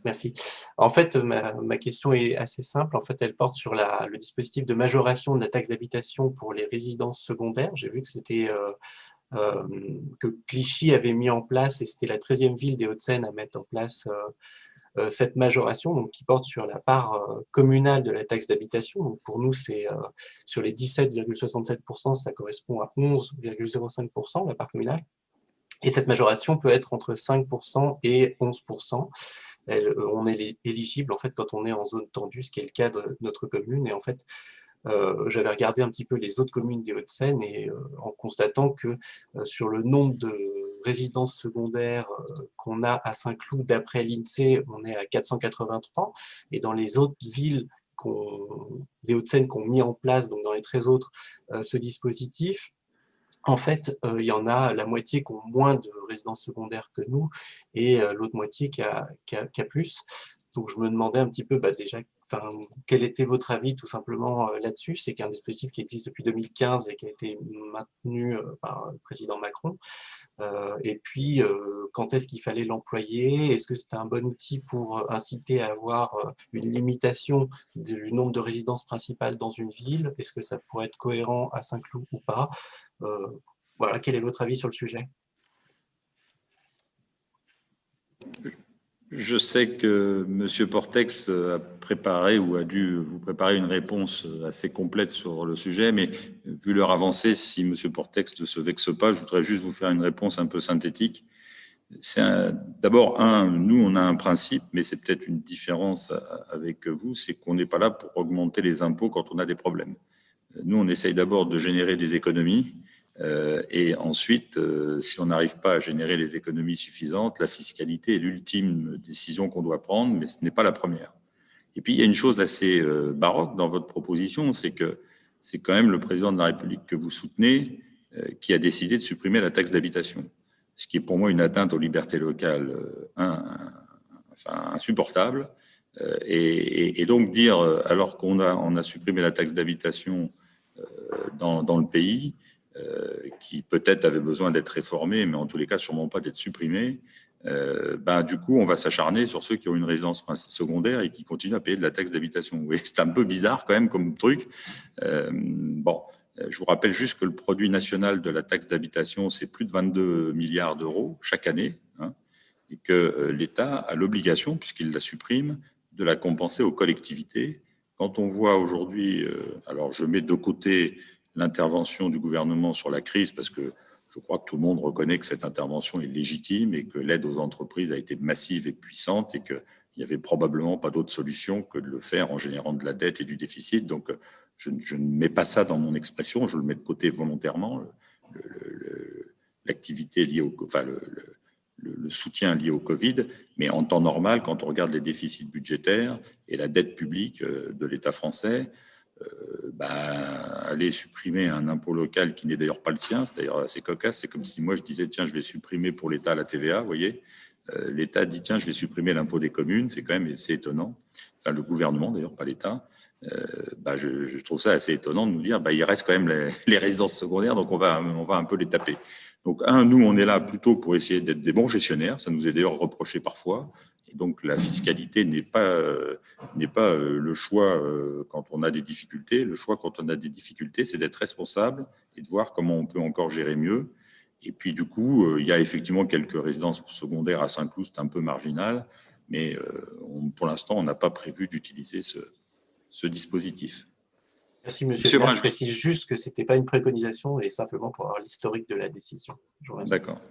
Merci. En fait, ma question est assez simple. En fait, elle porte sur le dispositif de majoration de la taxe d'habitation pour les résidences secondaires. J'ai vu que que Clichy avait mis en place, et c'était la 13e ville des Hauts-de-Seine à mettre en place cette majoration, donc qui porte sur la part communale de la taxe d'habitation. Donc pour nous, c'est sur les 17,67%, ça correspond à 11,05% la part communale. Et cette majoration peut être entre 5% et 11%. On est éligible en fait quand on est en zone tendue, ce qui est le cas de notre commune. Et en fait, j'avais regardé un petit peu les autres communes des Hauts-de-Seine et en constatant que sur le nombre de résidences secondaires qu'on a à Saint-Cloud, d'après l'INSEE, on est à 483. Et dans les autres villes des Hauts-de-Seine qui ont mis en place, donc dans les 13 autres, ce dispositif, en fait, il y en a la moitié qui ont moins de résidences secondaires que nous et l'autre moitié qui a plus. Donc, je me demandais un petit peu déjà, quel était votre avis tout simplement là-dessus. C'est qu'un dispositif qui existe depuis 2015 et qui a été maintenu par le président Macron. Et puis, quand est-ce qu'il fallait l'employer? Est-ce que c'était un bon outil pour inciter à avoir une limitation du nombre de résidences principales dans une ville? Est-ce que ça pourrait être cohérent à Saint-Cloud ou pas? Voilà, quel est votre avis sur le sujet? Je sais que M. Portex a préparé ou a dû vous préparer une réponse assez complète sur le sujet, mais vu leur avancée, si M. Portex ne se vexe pas, je voudrais juste vous faire une réponse un peu synthétique. D'abord, nous, on a un principe, mais c'est peut-être une différence avec vous, c'est qu'on n'est pas là pour augmenter les impôts quand on a des problèmes. Nous, on essaye d'abord de générer des économies. Et ensuite, si on n'arrive pas à générer les économies suffisantes, la fiscalité est l'ultime décision qu'on doit prendre, mais ce n'est pas la première. Et puis, il y a une chose assez baroque dans votre proposition, c'est que c'est quand même le président de la République que vous soutenez qui a décidé de supprimer la taxe d'habitation, ce qui est pour moi une atteinte aux libertés locales insupportable. Et donc dire, alors qu'on a supprimé la taxe d'habitation dans le pays, qui peut-être avait besoin d'être réformé, mais en tous les cas sûrement pas d'être supprimé, du coup on va s'acharner sur ceux qui ont une résidence secondaire et qui continuent à payer de la taxe d'habitation. Oui, c'est un peu bizarre quand même comme truc. Je vous rappelle juste que le produit national de la taxe d'habitation, c'est plus de 22 milliards d'euros chaque année, hein, et que l'État a l'obligation, puisqu'il la supprime, de la compenser aux collectivités. Quand on voit aujourd'hui, alors je mets de côté l'intervention du gouvernement sur la crise, parce que je crois que tout le monde reconnaît que cette intervention est légitime et que l'aide aux entreprises a été massive et puissante et qu'il n'y avait probablement pas d'autre solution que de le faire en générant de la dette et du déficit. Donc, je ne mets pas ça dans mon expression, je le mets de côté volontairement, l'activité liée le soutien lié au Covid, mais en temps normal, quand on regarde les déficits budgétaires et la dette publique de l'État français, aller supprimer un impôt local qui n'est d'ailleurs pas le sien, c'est d'ailleurs assez cocasse. C'est comme si moi je disais tiens, je vais supprimer pour l'État la TVA, vous voyez. L'État dit tiens, je vais supprimer l'impôt des communes, c'est quand même assez étonnant. Enfin, le gouvernement d'ailleurs, pas l'État. Je trouve ça assez étonnant de nous dire il reste quand même les résidences secondaires, donc on va un peu les taper. Donc nous on est là plutôt pour essayer d'être des bons gestionnaires, ça nous est d'ailleurs reproché parfois. Et donc la fiscalité n'est pas le choix quand on a des difficultés. Le choix quand on a des difficultés, c'est d'être responsable et de voir comment on peut encore gérer mieux. Et puis du coup, il y a effectivement quelques résidences secondaires à Saint-Cloud, c'est un peu marginal, mais pour l'instant, on n'a pas prévu d'utiliser ce dispositif. Merci, monsieur le maire. Je précise juste que ce n'était pas une préconisation et simplement pour avoir l'historique de la décision. D'accord.